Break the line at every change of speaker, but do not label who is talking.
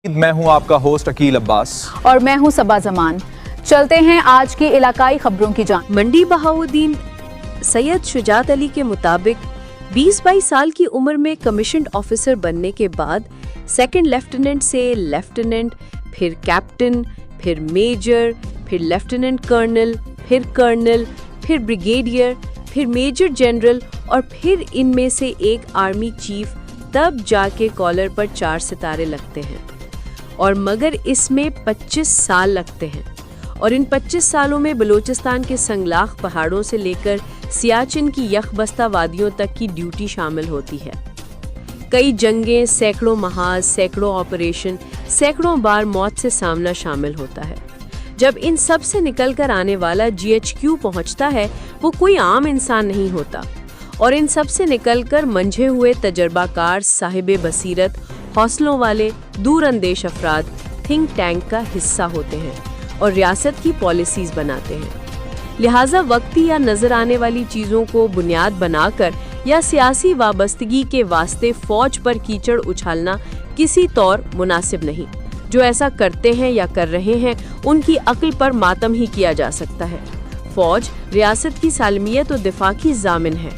میں ہوں آپ کا ہوسٹ عقیل عباس
اور میں ہوں صبا زمان۔ چلتے ہیں آج کی علاقائی خبروں کی جانب۔
منڈی بہاؤالدین سید شجاعت علی کے مطابق 20-22 سال کی عمر میں کمیشنڈ آفیسر بننے کے بعد سیکنڈ لیفٹیننٹ سے لیفٹیننٹ، پھر کیپٹن، پھر میجر، پھر لیفٹیننٹ کرنل، پھر بریگیڈیئر، پھر میجر جنرل اور پھر ان میں سے ایک آرمی چیف، تب جا کے کالر پر 4 ستارے لگتے ہیں، اور مگر اس میں 25 سال لگتے ہیں، اور ان 25 سالوں میں بلوچستان کے سنگلاخ پہاڑوں سے لے کر سیاچن کی یخ بستہ وادیوں تک کی ڈیوٹی شامل ہوتی ہے۔ کئی جنگیں، سینکڑوں محاذ، سینکڑوں آپریشن، سینکڑوں بار موت سے سامنا شامل ہوتا ہے۔ جب ان سب سے نکل کر آنے والا GHQ پہنچتا ہے، وہ کوئی عام انسان نہیں ہوتا، اور ان سب سے نکل کر منجھے ہوئے تجربہ کار، صاحب بصیرت، حوصلوں والے، دور اندیش افراد تھنک ٹینک کا حصہ ہوتے ہیں اور ریاست کی پالیسیز بناتے ہیں۔ لہٰذا وقتی یا نظر آنے والی چیزوں کو بنیاد بنا کر یا سیاسی وابستگی کے واسطے فوج پر کیچڑ اچھالنا کسی طور مناسب نہیں۔ جو ایسا کرتے ہیں یا کر رہے ہیں، ان کی عقل پر ماتم ہی کیا جا سکتا ہے۔ فوج ریاست کی سالمیت و دفاع کی ضامن ہے۔